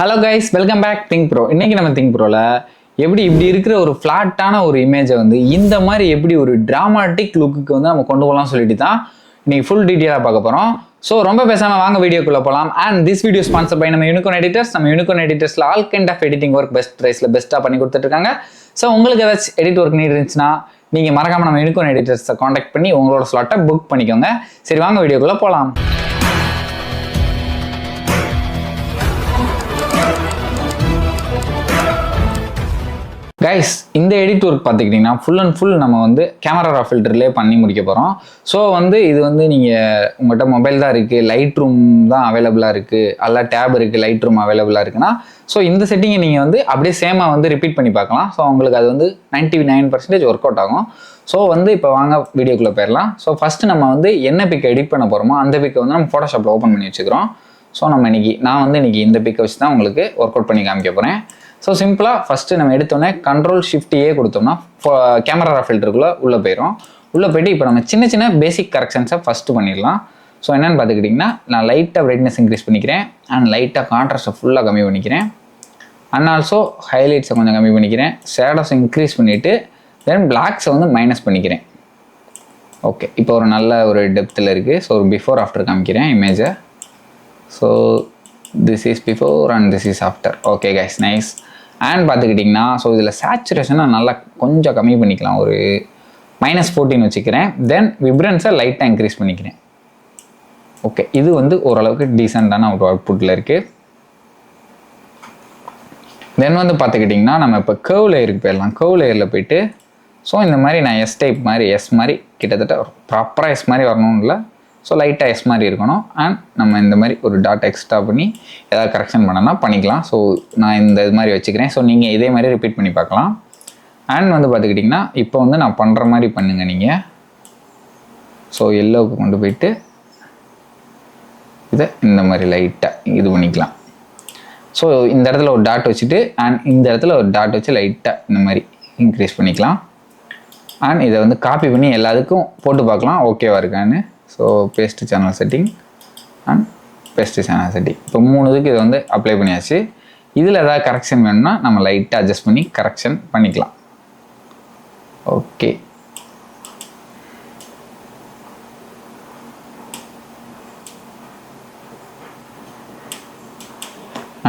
Hello guys, welcome back think bro. இன்னைக்கு நம்ம think ப்ரோல எப்படி இப்படி இருக்கிற ஒரு ஃப்ளாட்டான ஒரு இமேஜை வந்து இந்த மாதிரி எப்படி ஒரு டிராமாட்டிக் லுக்கு வந்து நம்ம கொண்டு போகலாம் சொல்லிட்டு தான் இன்னைக்கு ஃபுல் டீட்டெயிலாக பார்க்க போகிறோம். ஸோ ரொம்ப பேசாமல் வாங்க வீடியோக்குள்ளே போகலாம். And this video sponsor by நம்ம யூனிகார்ன் எடிட்டர்ஸ். நம்ம யூனிகார்ன் எடிட்டர்ஸில் all kind of editing work best ப்ரைஸில் பெஸ்ட்டாக பண்ணி கொடுத்துட்ருக்காங்க. ஸோ உங்களுக்கு ஏதாச்சும் எடிட் ஒர்க் நீட் இருந்துச்சுன்னா நீங்கள் மறக்காமல் நம்ம யூனிகார்ன் எடிட்டர்ஸை காண்டாக்ட் பண்ணி உங்களோட ஸ்லாட்டை புக் பண்ணிக்கோங்க. சரி, வாங்க வீடியோக்குள்ளே போகலாம். கைஸ், இந்த எடிட் ஒர்க் பார்த்துக்கிட்டிங்கன்னா ஃபுல் அண்ட் ஃபுல் நம்ம வந்து கேமரா ரா ஃபில்டர்லேயே பண்ணி முடிக்க போகிறோம். ஸோ வந்து இது வந்து நீங்கள் உங்கள்கிட்ட மொபைல் தான் இருக்குது, லைட் ரூம் தான் அவைலபிளாக இருக்குது, அல்ல டேப் இருக்குது, லைட் ரூம் அவைலபிளாக இருக்குன்னா ஸோ இந்த செட்டிங்கை நீங்கள் வந்து அப்படியே சேமாக வந்து ரிப்பீட் பண்ணி பார்க்கலாம். ஸோ உங்களுக்கு அது வந்து 99% ஒர்க் அவுட் ஆகும். ஸோ வந்து இப்போ வாங்க வீடியோக்குள்ளே போயிடலாம். ஸோ ஃபஸ்ட்டு நம்ம வந்து என்ன பிக்கை எடிட் பண்ண போகிறோமோ அந்த பிக்கை வந்து நம்ம ஃபோட்டோஷாப்பில் ஓப்பன் பண்ணி வச்சுக்கிறோம். ஸோ நம்ம நான் வந்து இன்றைக்கி இந்த பிக்கை வச்சு தான் உங்களுக்கு ஒர்க் அவுட் பண்ணி காமிக்க போகிறேன். ஸோ சிம்பிளாக ஃபஸ்ட்டு நம்ம எடுத்தோடனே Ctrl+Shift+A கொடுத்தோம்னா கேமரா ஃபில்டருக்குள்ளே உள்ளே போயிடும். உள்ளே போய்ட்டு இப்போ நம்ம சின்ன சின்ன பேசிக் கரெக்ஷன்ஸை ஃபஸ்ட்டு பண்ணிடலாம். ஸோ என்னென்னு பார்த்துக்கிட்டிங்கன்னா, நான் லைட்டாக பிரைட்னஸ் இன்க்ரீஸ் பண்ணிக்கிறேன் அண்ட் லைட்டாக கான்ட்ராஸ்ட்டை ஃபுல்லாக கம்மி பண்ணிக்கிறேன். அண்ட் ஆல்சோ ஹைலைட்ஸை கொஞ்சம் கம்மி பண்ணிக்கிறேன். ஷேடோஸை இன்க்ரீஸ் பண்ணிவிட்டு தென் பிளாக்ஸை வந்து மைனஸ் பண்ணிக்கிறேன். ஓகே, இப்போ ஒரு நல்ல ஒரு டெப்த்தில் இருக்குது. ஸோ ஒரு பிஃபோர் ஆஃப்டர் காமிக்கிறேன் இமேஜை. So this is before and this is after. Okay guys, nice. And பார்த்துக்கிட்டிங்கன்னா ஸோ இதில் சேச்சுரேஷனை நல்லா கொஞ்சம் கம்மி பண்ணிக்கலாம். ஒரு -14 வச்சுக்கிறேன். தென் விப்ரன்ஸை லைட்டாக இன்க்ரீஸ் பண்ணிக்கிறேன். ஓகே, இது வந்து ஓரளவுக்கு டீசெண்டான ஒரு அவுட்புட்டில் இருக்குது. தென் வந்து பார்த்துக்கிட்டிங்கன்னா நம்ம இப்போ கர்வ் லேயருக்கு போயிடலாம். கர்வ் லேயரில் போயிட்டு ஸோ இந்த மாதிரி நான் எஸ் டைப் மாதிரி எஸ் மாதிரி கிட்டத்தட்ட ப்ராப்பராக எஸ் மாதிரி வரணும்னு இல்லை, ஸோ லைட்டாக எஸ் மாதிரி இருக்கணும். அண்ட் நம்ம இந்த மாதிரி ஒரு டாட் எக்ஸ்ட்ரா பண்ணி ஏதாவது கரெக்ஷன் பண்ணனா பண்ணிக்கலாம். ஸோ நான் இந்த இது மாதிரி வச்சுக்கிறேன். ஸோ நீங்கள் இதே மாதிரி ரிப்பீட் பண்ணி பார்க்கலாம். அண்ட் வந்து பார்த்துக்கிட்டிங்கன்னா இப்போ வந்து நான் பண்ணுற மாதிரி பண்ணுங்கள் நீங்கள். ஸோ எல்லோவுக்கு கொண்டு போயிட்டு இதை இந்த மாதிரி லைட்டாக இது பண்ணிக்கலாம். ஸோ இந்த இடத்துல ஒரு டாட் வச்சுட்டு அண்ட் இந்த இடத்துல ஒரு டாட் வச்சு லைட்டாக இந்த மாதிரி இன்க்ரீஸ் பண்ணிக்கலாம். அண்ட் இதை வந்து காப்பி பண்ணி எல்லாத்துக்கும் போட்டு பார்க்கலாம் ஓகேவா இருக்கான்னு. So paste channel setting and paste channel setting இப்போ 3 இதுக்கு இதை வந்து அப்ளை பண்ணியாச்சு. இதில் ஏதாவது கரெக்ஷன் வேணும்னா நம்ம லைட்டாக அட்ஜஸ்ட் பண்ணி கரெக்ஷன் பண்ணிக்கலாம். ஓகே,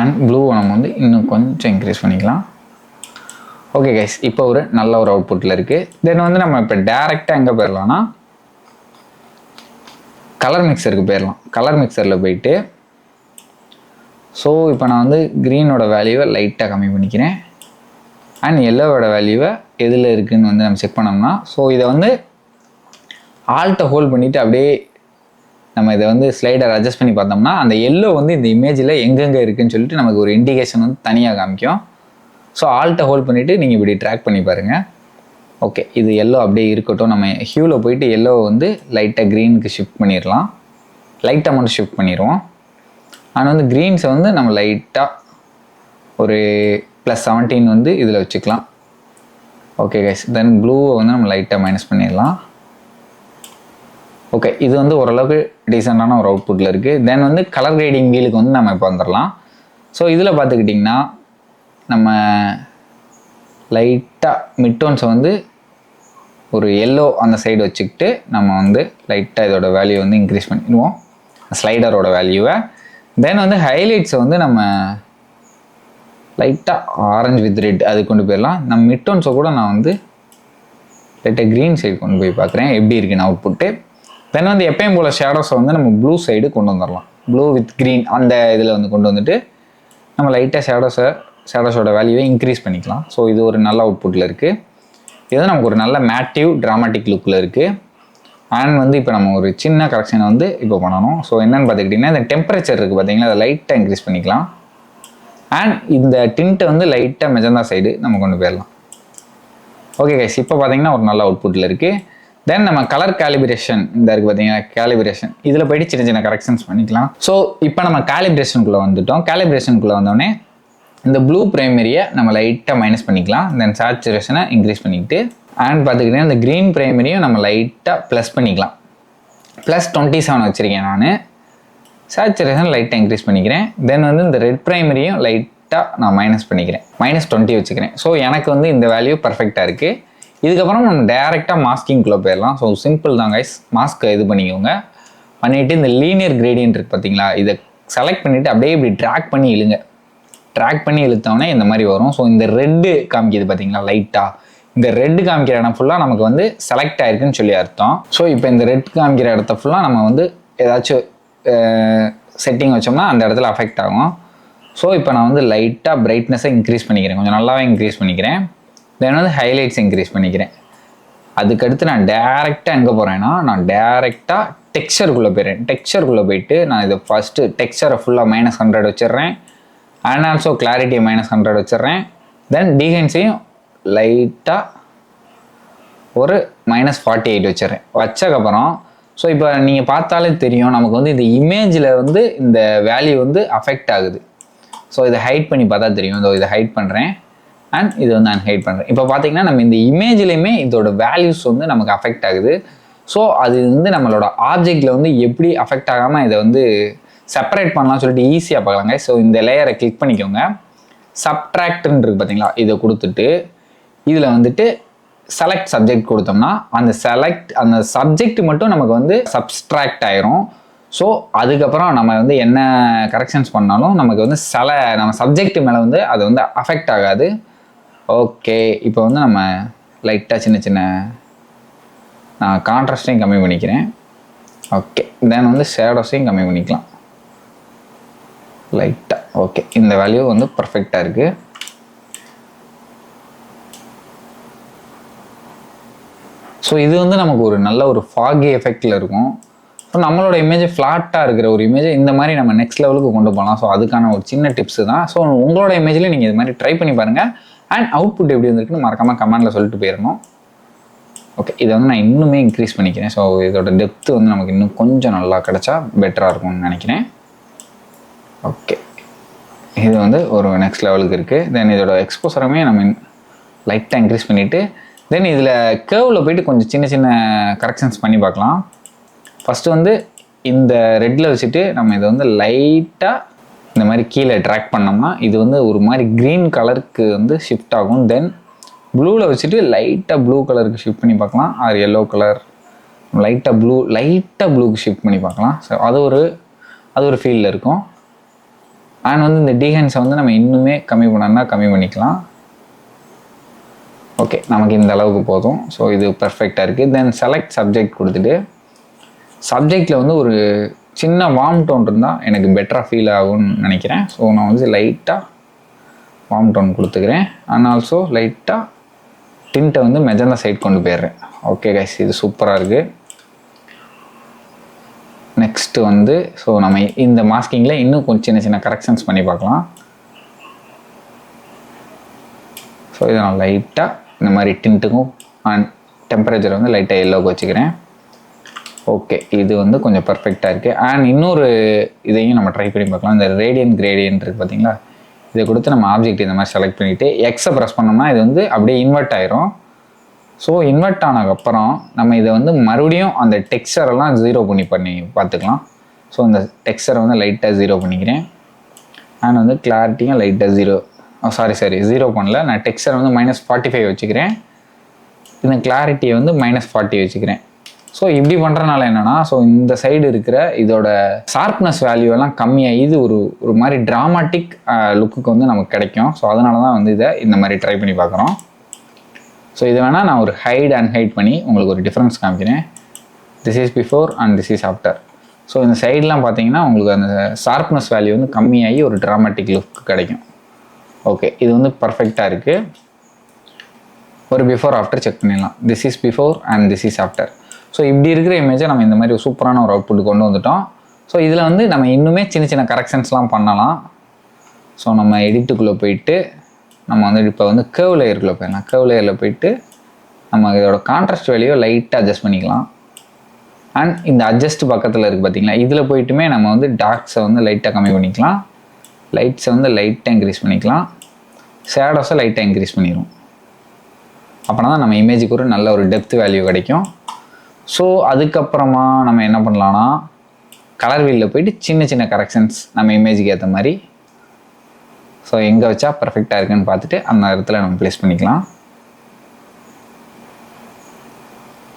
அண்ட் ப்ளூவை நம்ம வந்து இன்னும் கொஞ்சம் இன்க்ரீஸ் பண்ணிக்கலாம். ஓகே கைஸ், இப்போ ஒரு நல்ல ஒரு அவுட்புட்டில் இருக்குது. தென் வந்து நம்ம இப்போ டேரெக்டாக எங்கே போயிடலாம்னா கலர் மிக்சருக்கு போயிடலாம். கலர் மிக்சரில் போயிட்டு ஸோ இப்போ நான் வந்து க்ரீனோட வேல்யூவை லைட்டாக கம்மி பண்ணிக்கிறேன். அண்ட் எல்லோவோட வேல்யூவை எதில் இருக்குதுன்னு வந்து நம்ம செக் பண்ணோம்னா ஸோ இதை வந்து ஆல்ட்டை ஹோல்ட் பண்ணிவிட்டு அப்படியே நம்ம இதை வந்து ஸ்லைடர் அட்ஜஸ்ட் பண்ணி பார்த்தோம்னா அந்த எல்லோ வந்து இந்த இமேஜில் எங்கெங்கே இருக்குதுன்னு சொல்லிட்டு நமக்கு ஒரு இண்டிகேஷன் வந்து தனியாக காமிக்கும். ஸோ ஆல்ட்டை ஹோல்ட் பண்ணிவிட்டு நீங்கள் இப்படி ட்ராக் பண்ணி பாருங்கள். ஓகே, இது எல்லோ அப்படியே இருக்கட்டும். நம்ம ஹியூவில் போயிட்டு எல்லோவை வந்து லைட்டாக க்ரீனுக்கு ஷிஃப்ட் பண்ணிடலாம். லைட்டாக மட்டும் ஷிஃப்ட் பண்ணிடுவோம். ஆனால் வந்து க்ரீன்ஸை வந்து நம்ம லைட்டாக ஒரு +17 வந்து இதில் வச்சுக்கலாம். ஓகே கைஸ், தென் ப்ளூவை வந்து நம்ம லைட்டாக மைனஸ் பண்ணிடலாம். ஓகே, இது வந்து ஓரளவுக்கு டீசெண்டான ஒரு அவுட்புட்டில் இருக்குது. தென் வந்து கலர் கிரேடிங் வீலுக்கு வந்து நம்ம இப்போ வந்துடலாம். ஸோ இதில் பார்த்துக்கிட்டிங்கன்னா நம்ம லைட்டாக மிட்டோன்ஸை வந்து ஒரு எல்லோ அந்த சைடு வச்சுக்கிட்டு நம்ம வந்து லைட்டாக இதோட வேல்யூ வந்து இன்க்ரீஸ் பண்ணிடுவோம், ஸ்லைடரோட வேல்யூவை. தென் வந்து ஹைலைட்ஸை வந்து நம்ம லைட்டாக ஆரஞ்சு வித் ரெட் அது கொண்டு போயிடலாம். நம்ம மிட்டோன்ஸை கூட நான் வந்து லைட்டாக க்ரீன் சைடு கொண்டு போய் பார்க்குறேன் எப்படி இருக்குன்னு அவுட்புட்டு. தென் வந்து எப்பயும் போல் ஷேடோஸை வந்து நம்ம ப்ளூ சைடு கொண்டு வந்துடலாம். ப்ளூ வித் க்ரீன் அந்த இதில் வந்து கொண்டு வந்துட்டு நம்ம லைட்டாக ஷேடோஸோட வேல்யூவை இன்க்ரீஸ் பண்ணிக்கலாம். ஸோ இது ஒரு நல்ல அவுட்புட்டில் இருக்குது. இது நமக்கு ஒரு நல்ல மேட்டிவ் ட்ராமாட்டிக் லுக்கில் இருக்குது. அண்ட் வந்து இப்போ நம்ம ஒரு சின்ன கரெக்ஷனை வந்து இப்போ பண்ணணும். ஸோ என்னென்னு பார்த்துக்கிட்டிங்கன்னா இந்த டெம்பரேச்சர் இருக்குது பார்த்தீங்களா, அதை லைட்டாக இன்க்ரீஸ் பண்ணிக்கலாம். அண்ட் இந்த டிண்ட்டை வந்து லைட்டாக மெஜந்தா சைடு நம்ம கொண்டு போயிடலாம். ஓகே கைஸ், இப்போ பார்த்தீங்கன்னா ஒரு நல்ல அவுட்புட்டில் இருக்குது. தென் நம்ம கலர் கேலிபிரேஷன் இந்த இருக்குது பார்த்தீங்கன்னா கேலிபிரேஷன், இதில் போய்ட்டு சின்ன சின்ன கரெக்ஷன்ஸ் பண்ணிக்கலாம். ஸோ இப்போ நம்ம கேலிபிரேஷனுக்குள்ளே வந்துட்டோம். கேலிபிரேஷனுக்குள்ளே வந்தோடனே இந்த ப்ளூ ப்ரைமரியை நம்ம லைட்டாக மைனஸ் பண்ணிக்கலாம். தென் சேச்சுரேஷனை இன்க்ரீஸ் பண்ணிக்கிட்டு அண்ட் பார்த்துக்கிட்டிங்கன்னா இந்த க்ரீன் ப்ரைமரியும் நம்ம லைட்டாக ப்ளஸ் பண்ணிக்கலாம். +27 வச்சுருக்கேன் நான். சேச்சுரேஷன் லைட்டாக இன்க்ரீஸ் பண்ணிக்கிறேன். தென் வந்து இந்த ரெட் ப்ரைமரியும் லைட்டாக நான் மைனஸ் பண்ணிக்கிறேன், -20 வச்சுக்கிறேன். ஸோ எனக்கு வந்து இந்த வேல்யூ பர்ஃபெக்டாக இருக்குது. இதுக்கப்புறம் நம்ம டேரெக்டாக மாஸ்கிங்குள்ளே போயிடலாம். ஸோ சிம்பிள் தான் கைஸ். மாஸ்க்கை இது பண்ணிக்கோங்க. பண்ணிவிட்டு இந்த லீனியர் கிரேடியன்ட் இருக்குது பார்த்தீங்களா, இதை செலக்ட் பண்ணிவிட்டு அப்படியே இப்படி ட்ராக் பண்ணி இழுங்க. ட்ராக் பண்ணி இழுத்தோடனே இந்த மாதிரி வரும். ஸோ இந்த ரெட்டு காமிக்கிது பார்த்தீங்களா லைட்டாக, இந்த ரெட்டு காமிக்கிற இடம் ஃபுல்லாக நமக்கு வந்து செலக்ட் ஆயிருக்குன்னு சொல்லி அர்த்தம். ஸோ இப்போ இந்த ரெட் காமிக்கிற இடத்த ஃபுல்லாக நம்ம வந்து ஏதாச்சும் செட்டிங் வச்சோம்னா அந்த இடத்துல அஃபெக்ட் ஆகும். ஸோ இப்போ நான் வந்து லைட்டாக பிரைட்னஸை இன்க்ரீஸ் பண்ணிக்கிறேன், கொஞ்சம் நல்லாவே இன்க்ரீஸ் பண்ணிக்கிறேன். தென் வந்து ஹைலைட்ஸ் இன்க்ரீஸ் பண்ணிக்கிறேன். அதுக்கடுத்து நான் டேரெக்டாக எங்கே போகிறேன்னா, நான் டேரெக்டாக டெக்ஸ்சருக்குள்ளே போயிடுறேன். டெக்ஸ்சருக்குள்ளே போயிட்டு நான் இதை ஃபஸ்ட்டு டெக்ஸ்சரை ஃபுல்லாக -100 வச்சிடுறேன். அண்ட் ஆல்சோ கிளாரிட்டியை -100 வச்சிடுறேன். தென் டீஹென்ஸையும் லைட்டாக ஒரு -48 வச்சிடுறேன். வச்சக்கப்புறம் ஸோ இப்போ நீங்கள் பார்த்தாலே தெரியும் நமக்கு வந்து இந்த இமேஜில் வந்து இந்த வேல்யூ வந்து அஃபெக்ட் ஆகுது. ஸோ இதை ஹைட் பண்ணி பார்த்தா தெரியும். இதோ இதை ஹைட் பண்ணுறேன் அண்ட் இது வந்து அன்ஹைட் பண்ணுறேன். இப்போ பார்த்தீங்கன்னா நம்ம இந்த இமேஜ்லேயுமே இதோட வேல்யூஸ் வந்து நமக்கு அஃபெக்ட் ஆகுது. ஸோ அது வந்து நம்மளோட ஆப்ஜெக்டில் வந்து எப்படி அஃபெக்ட் ஆகாமல் இதை வந்து செப்பரேட் பண்ணலாம்னு சொல்லிட்டு ஈஸியாக பார்க்கலாங்க. ஸோ இந்த லேயரை கிளிக் பண்ணிக்கோங்க. சப்ட்ராக்ட்னு இருக்குது பார்த்தீங்களா, இதை கொடுத்துட்டு இதில் வந்துட்டு செலக்ட் சப்ஜெக்ட் கொடுத்தோம்னா அந்த சப்ஜெக்ட் மட்டும் நமக்கு வந்து சப்ஸ்ட்ராக்ட் ஆயிரும். ஸோ அதுக்கப்புறம் நம்ம வந்து என்ன கரெக்ஷன்ஸ் பண்ணாலும் நமக்கு வந்து நம்ம சப்ஜெக்ட் மேலே வந்து அது வந்து அஃபெக்ட் ஆகாது. ஓகே, இப்போ வந்து நம்ம லைட்டாக சின்ன நான் கான்ட்ராஸ்டையும் கம்மி பண்ணிக்கிறேன். ஓகே, தென் வந்து ஷேடோஸையும் கம்மி பண்ணிக்கலாம் லைட்டாக. ஓகே, இந்த வேல்யூ வந்து பர்ஃபெக்டாக இருக்குது. ஸோ இது வந்து நமக்கு ஒரு நல்ல ஒரு ஃபாகி எஃபெக்டில் இருக்கும். ஸோ நம்மளோட இமேஜ் ஃப்ளாட்டாக இருக்கிற ஒரு இமேஜை இந்த மாதிரி நம்ம நெக்ஸ்ட் லெவலுக்கு கொண்டு போகலாம். ஸோ அதுக்கான ஒரு சின்ன டிப்ஸு தான். ஸோ உங்களோட இமேஜில் நீங்கள் இது மாதிரி ட்ரை பண்ணி பாருங்கள். அண்ட் அவுட்புட் எப்படி வந்திருக்குன்னு மறக்காமல் கமெண்டில் சொல்லிட்டு போயிடணும். ஓகே, இதை வந்து நான் இன்னுமே இன்க்ரீஸ் பண்ணிக்கிறேன். ஸோ இதோட டெப்த்து வந்து நமக்கு இன்னும் கொஞ்சம் நல்லா கிடச்சா பெட்டராக இருக்கும்னு நினைக்கிறேன். ஓகே, இது வந்து ஒரு நெக்ஸ்ட் லெவலுக்கு இருக்குது. தென் இதோட எக்ஸ்போசருமே நம்ம லைட்டாக இன்க்ரீஸ் பண்ணிவிட்டு தென் இதில் கேர்வில் போய்ட்டு கொஞ்சம் சின்ன கரெக்ஷன்ஸ் பண்ணி பார்க்கலாம். ஃபஸ்ட்டு வந்து இந்த ரெட்டில் வச்சுட்டு நம்ம இதை வந்து லைட்டாக இந்த மாதிரி கீழே ட்ராக் பண்ணோம்னா இது வந்து ஒரு மாதிரி க்ரீன் கலருக்கு வந்து ஷிஃப்ட் ஆகும். தென் ப்ளூவில் வச்சுட்டு லைட்டாக ப்ளூ கலருக்கு ஷிஃப்ட் பண்ணி பார்க்கலாம். ஆர் எல்லோ கலர் லைட்டாக ப்ளூக்கு ஷிஃப்ட் பண்ணி பார்க்கலாம். ஸோ அது ஒரு ஃபீலில் இருக்கும். அண்ட் வந்து இந்த டீஹென்ஸை வந்து நம்ம இன்னுமே கம்மி பண்ணோம்னா கம்மி பண்ணிக்கலாம். ஓகே, நமக்கு இந்த அளவுக்கு போதும். ஸோ இது பர்ஃபெக்டாக இருக்குது. தென் செலக்ட் சப்ஜெக்ட் கொடுத்துட்டு சப்ஜெக்டில் வந்து ஒரு சின்ன வார்ம் டோன் இருந்தால் எனக்கு பெட்டராக ஃபீல் ஆகும்னு நினைக்கிறேன். ஸோ நான் வந்து லைட்டாக வார்ம் டோன் கொடுத்துக்கிறேன். அண்ட் ஆல்சோ லைட்டாக டிண்ட்டை வந்து மெஜந்தா சைட் கொண்டு போயிடுறேன். ஓகே கைஸ், இது சூப்பராக இருக்குது. நெக்ஸ்ட்டு வந்து ஸோ நம்ம இந்த மாஸ்கிங்கில் இன்னும் கொஞ்சம் சின்ன கரெக்ஷன்ஸ் பண்ணி பார்க்கலாம். ஸோ இதை நான் லைட்டாக இந்த மாதிரி டிண்ட்டுக்கும் அண்ட் டெம்பரேச்சரை வந்து லைட்டாக எல்லோவுக்கு வச்சுக்கிறேன். ஓகே, இது வந்து கொஞ்சம் பர்ஃபெக்டாக இருக்குது. அண்ட் இன்னொரு இதையும் நம்ம ட்ரை பண்ணி பார்க்கலாம். இந்த ரேடியன்ட் கிரேடியன்ட் இருக்குது பார்த்தீங்களா, இதை கொடுத்து நம்ம ஆப்ஜெக்ட் இந்த மாதிரி செலக்ட் பண்ணிவிட்டு எக்ஸை ப்ரெஸ் பண்ணோம்னா இது வந்து அப்படியே இன்வெர்ட் ஆயிரும். ஸோ இன்வெர்ட் ஆனதுக்கப்புறம் நம்ம இதை வந்து மறுபடியும் அந்த டெக்ஸ்சரெல்லாம் ஜீரோ பண்ணி பார்த்துக்கலாம். ஸோ இந்த டெக்ஸ்சரை வந்து லைட்டாக ஜீரோ பண்ணிக்கிறேன். அண்ட் வந்து கிளாரிட்டியும் லைட்டாக ஜீரோ பண்ணல. நான் டெக்ஸ்சரை வந்து -45 வச்சுக்கிறேன். இந்த கிளாரிட்டியை வந்து -40 வச்சுக்கிறேன். ஸோ இப்படி பண்ணுறனால என்னென்னா, ஸோ இந்த சைடு இருக்கிற இதோட ஷார்ப்னஸ் வேல்யூவெல்லாம் கம்மியாக இது ஒரு மாதிரி ட்ராமாட்டிக் லுக்குக்கு வந்து நமக்கு கிடைக்கும். ஸோ அதனால தான் வந்து இதை இந்த மாதிரி ட்ரை பண்ணி பார்க்குறோம். ஸோ இது வேணால் நான் ஒரு ஹைட் அண்ட் ஹைட் பண்ணி உங்களுக்கு ஒரு டிஃப்ரென்ஸ் காமிக்கிறேன். This is before and this is after. So இந்த சைட்லாம் பார்த்தீங்கன்னா உங்களுக்கு அந்த ஷார்ப்னஸ் வேல்யூ வந்து கம்மியாகி ஒரு ட்ராமாட்டிக் லுக் கிடைக்கும். ஓகே, இது வந்து பர்ஃபெக்டாக இருக்குது. ஒரு பிஃபோர் ஆஃப்டர் செக் பண்ணிடலாம். This is before and this is after. So இப்படி இருக்கிற இமேஜை நம்ம இந்த மாதிரி சூப்பரான ஒரு அவுட்புட் கொண்டு வந்துட்டோம். ஸோ இதில் வந்து நம்ம இன்னுமே சின்ன கரெக்ஷன்ஸ்லாம் பண்ணலாம். ஸோ நம்ம எடிட்டுக்குள்ளே போயிட்டு நம்ம வந்து இப்போ வந்து கேர்வ் லேயருக்குள்ளே போயிடலாம். கேர்வ் லேயரில் போயிட்டு நம்ம இதோட கான்ட்ராஸ்ட் வேல்யூவை லைட்டாக அட்ஜஸ்ட் பண்ணிக்கலாம். அண்ட் இந்த அட்ஜஸ்ட் பக்கத்தில் இருக்குது பார்த்தீங்களா, இதில் போயிட்டுமே நம்ம வந்து டார்க்ஸை வந்து லைட்டாக கம்மி பண்ணிக்கலாம். லைட்ஸை வந்து லைட்டாக இன்க்ரீஸ் பண்ணிக்கலாம். ஷேடோஸை லைட்டாக இன்க்ரீஸ் பண்ணிடும். அப்படின்னா தான் நம்ம இமேஜுக்கு ஒரு நல்ல ஒரு டெப்த் வேல்யூ கிடைக்கும். ஸோ அதுக்கப்புறமா நம்ம என்ன பண்ணலான்னா கலர் வீலில் போயிட்டு சின்ன சின்ன கரெக்ஷன்ஸ் நம்ம இமேஜுக்கு ஏற்ற மாதிரி ஸோ எங்கே வச்சா பர்ஃபெக்டாக இருக்குன்னு பார்த்துட்டு அந்த இடத்துல நம்ம ப்ளேஸ் பண்ணிக்கலாம்.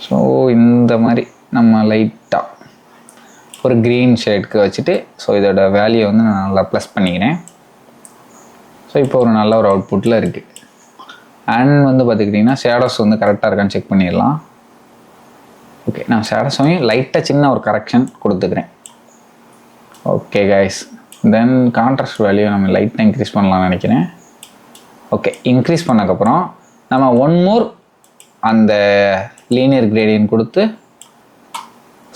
ஸோ இந்த மாதிரி நம்ம லைட்டாக ஒரு க்ரீன் ஷேட்க்கு வச்சுட்டு ஸோ இதோட வேல்யூ வந்து நான் நல்லா ப்ளஸ் பண்ணிக்கிறேன். ஸோ இப்போ ஒரு நல்ல ஒரு அவுட்புட்டில் இருக்குது. அண்ட் வந்து பார்த்துக்கிட்டிங்கன்னா ஷேடோஸ் வந்து கரெக்டாக இருக்கான்னு செக் பண்ணிடலாம். ஓகே, நான் ஷேடோஸையும் லைட்டாக சின்ன ஒரு கரெக்ஷன் கொடுத்துக்கிறேன். ஓகே கைஸ், தென் கான்ட்ராஸ்ட் வேல்யூ நம்ம லைட்டாக இன்க்ரீஸ் பண்ணலாம்னு நினைக்கிறேன். ஓகே, இன்க்ரீஸ் பண்ணக்கப்புறம் நம்ம ஒன் மோர் அந்த லீனியர் கிரேடியன்ட் கொடுத்து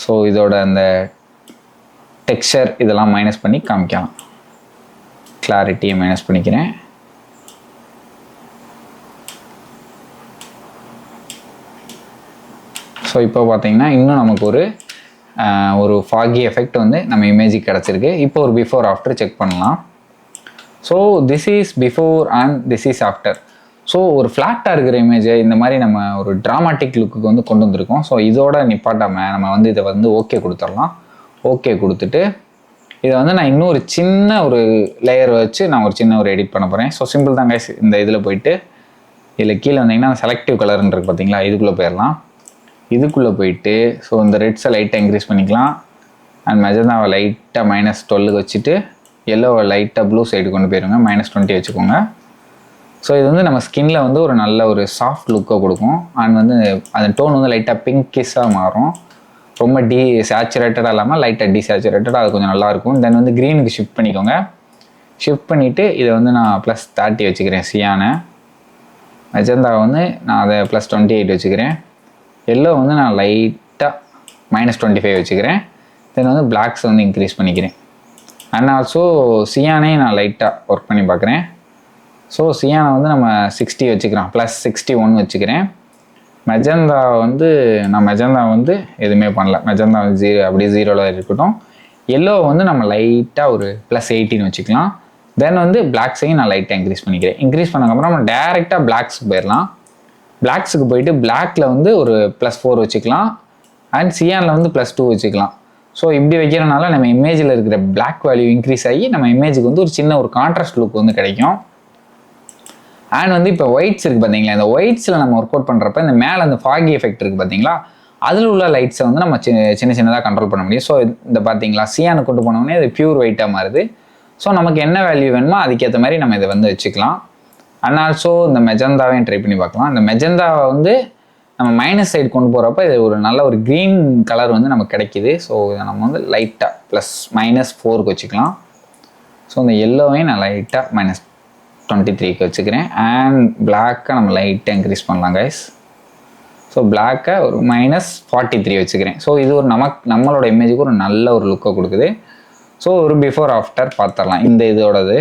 ஸோ இதோட அந்த டெக்ஸ்சர் இதெல்லாம் மைனஸ் பண்ணி காமிக்கலாம். கிளாரிட்டியை மைனஸ் பண்ணிக்கிறேன். ஸோ இப்போ பார்த்தீங்கன்னா இன்னும் நமக்கு ஒரு ஃபாகி எஃபெக்ட் வந்து நம்ம இமேஜுக்கு கிடச்சிருக்கு. இப்போ ஒரு பிஃபோர் ஆஃப்டர் செக் பண்ணலாம். So this is before and this is after. So ஒரு ஃப்ளாட்டாக இருக்கிற இமேஜை இந்த மாதிரி நம்ம ஒரு ட்ராமாட்டிக் லுக்குக்கு வந்து கொண்டு வந்திருக்கோம். ஸோ இதோட நிப்பாட்டாமல் நம்ம வந்து இதை வந்து ஓகே கொடுத்துடலாம். ஓகே கொடுத்துட்டு இதை வந்து நான் இன்னும் ஒரு சின்ன ஒரு லேயர் வச்சு நான் ஒரு சின்ன ஒரு எடிட் பண்ண போகிறேன். ஸோ சிம்பிள் தாங்க. இந்த இதில் போயிட்டு இதில் கீழே வந்தீங்கன்னா செலக்டிவ் கலர்ன்னு இருக்குது பார்த்தீங்களா, இதுக்குள்ளே போயிடலாம். இதுக்குள்ளே போயிட்டு ஸோ இந்த ரெட்ஸை லைட்டாக இன்க்ரீஸ் பண்ணிக்கலாம். அண்ட் மெஜந்தாவை லைட்டாக -12 வச்சுட்டு எல்லோவை லைட்டாக ப்ளூ சைடு கொண்டு போயிருங்க, -20 வச்சுக்கோங்க. ஸோ இது வந்து நம்ம ஸ்கின்னில் வந்து ஒரு நல்ல ஒரு சாஃப்ட் லுக்கை கொடுக்கும். அண்ட் வந்து அந்த டோன் வந்து லைட்டாக பிங்கிஷாக மாறும். ரொம்ப சேச்சுரேட்டடாக இல்லாமல் லைட்டாக டீசேச்சுரேட்டடாக அது கொஞ்சம் நல்லாயிருக்கும். தென் வந்து க்ரீனுக்கு ஷிஃப்ட் பண்ணிக்கோங்க. ஷிஃப்ட் பண்ணிவிட்டு இதை வந்து நான் +30 வச்சுக்கிறேன் சியானை. மெஜந்தாவை வந்து நான் அதை +28 வச்சுக்கிறேன். எல்லோ வந்து நான் லைட்டாக -25 வச்சுக்கிறேன். தென் வந்து பிளாக்ஸ் வந்து இன்க்ரீஸ் பண்ணிக்கிறேன். அண்ட் ஆல்சோ சியானே நான் லைட்டாக ஒர்க் பண்ணி பார்க்குறேன். ஸோ சியானை வந்து நம்ம 60 வச்சுக்கிறோம், +61 வச்சுக்கிறேன். மெஜந்தா வந்து நான் மெஜந்தா வந்து எதுவுமே பண்ணல, மெஜந்தா 0 அப்படியே 0ல் இருக்கட்டும். எல்லோ வந்து நம்ம லைட்டாக ஒரு +18 வச்சுக்கலாம். தென் வந்து பிளாக்ஸையும் நான் லைட்டாக இன்க்ரீஸ் பண்ணிக்கிறேன். இன்க்ரீஸ் பண்ணக்கப்புறம் நம்ம டேரெக்டாக பிளாக்ஸுக்கு போயிடலாம். பிளாக்ஸுக்கு போயிட்டு பிளாக்ல வந்து ஒரு +4 வச்சுக்கலாம். அண்ட் சியானில் வந்து +2 வச்சுக்கலாம். ஸோ இப்படி வைக்கிறனால நம்ம இமேஜில் இருக்கிற பிளாக் வேல்யூ இன்க்ரீஸ் ஆகி நம்ம இமேஜுக்கு வந்து ஒரு சின்ன ஒரு கான்ட்ராஸ்ட் லுக் வந்து கிடைக்கும். அண்ட் வந்து இப்போ ஒயிட்ஸ் இருக்குது பார்த்தீங்களா, இந்த ஒயிட்ஸில் நம்ம ஒர்க் அவுட் பண்ணுறப்ப இந்த மேலே அந்த ஃபாகி எஃபெக்ட் இருக்குது பார்த்தீங்களா, அதில் உள்ள லைட்ஸை வந்து நம்ம சின்ன சின்னதாக கண்ட்ரோல் பண்ண முடியும். ஸோ இந்த பார்த்தீங்களா சியானை கொண்டு போனோடனே அது பியூர் ஒயிட்டாக மாறுது. ஸோ நமக்கு என்ன வேல்யூ வேணுமோ அதுக்கேற்ற மாதிரி நம்ம இதை வந்து வச்சுக்கலாம். அண்ட் ஆல்சோ இந்த மெஜந்தாவையும் ட்ரை பண்ணி பார்க்கலாம். இந்த மெஜந்தாவை வந்து நம்ம மைனஸ் சைடு கொண்டு போகிறப்ப இது ஒரு நல்ல ஒரு க்ரீன் கலர் வந்து நமக்கு கிடைக்கிது. ஸோ இதை நம்ம வந்து லைட்டாக +-4க்கு வச்சுக்கலாம். ஸோ இந்த எல்லோவையும் நான் லைட்டாக -23க்கு வச்சுக்கிறேன். அண்ட் பிளாக்கை நம்ம லைட்டாக இன்க்ரீஸ் பண்ணலாம் கைஸ். ஸோ பிளாக்கை ஒரு -43 வச்சுக்கிறேன். ஸோ இது ஒரு நம்மளோட இமேஜுக்கு ஒரு நல்ல ஒரு லுக்கை கொடுக்குது. ஸோ ஒரு பிஃபோர் ஆஃப்டர் பார்த்துடலாம் இந்த இதோடது.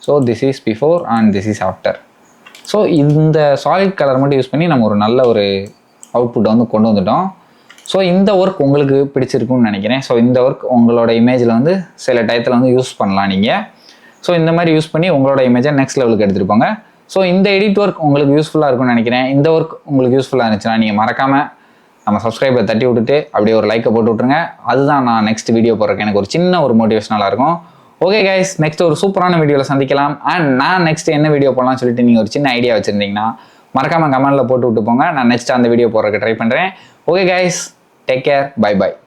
So this is before and this is after. So இந்த சாலிட் கலர் மட்டும் யூஸ் பண்ணி நம்ம ஒரு நல்ல ஒரு அவுட்புட்டை வந்து கொண்டு வந்துட்டோம். ஸோ இந்த ஒர்க் உங்களுக்கு பிடிச்சிருக்குன்னு நினைக்கிறேன். ஸோ இந்த ஒர்க் உங்களோட இமேஜில் வந்து சில டயத்தில் வந்து யூஸ் பண்ணலாம் நீங்கள். ஸோ இந்த மாதிரி யூஸ் பண்ணி உங்களோட இமேஜை நெக்ஸ்ட் லெவலுக்கு எடுத்துகிட்டு போங்க. ஸோ இந்த எடிட் ஒர்க் உங்களுக்கு யூஸ்ஃபுல்லாக இருக்கும்னு நினைக்கிறேன். இந்த ஒர்க் உங்களுக்கு யூஸ்ஃபுல்லாக இருந்துச்சுன்னா நீங்கள் மறக்காமல் நம்ம சப்ஸ்கிரைபை தட்டி விட்டுட்டு அப்படியே ஒரு லைக்கை போட்டு விட்ருங்க. அதுதான் நான் நெக்ஸ்ட் வீடியோ போடுறதுக்கு எனக்கு ஒரு சின்ன ஒரு மோட்டிவேஷனலாக இருக்கும். ஓகே கைஸ், நெக்ஸ்ட் ஒரு சூப்பரான வீடியோவில் சந்திக்கலாம். அண்ட் நான் நெக்ஸ்ட் என்ன வீடியோ போடலாம்னு சொல்லிட்டு நீங்கள் ஒரு சின்ன ஐடியா வச்சுருந்தீங்கன்னா மறக்காமல் கமெண்ட்டில் போட்டு விட்டு போங்க. நான் நெக்ஸ்ட் அந்த வீடியோ போடுறதுக்கு ட்ரை பண்ணுறேன். Okay guys, take care, bye by.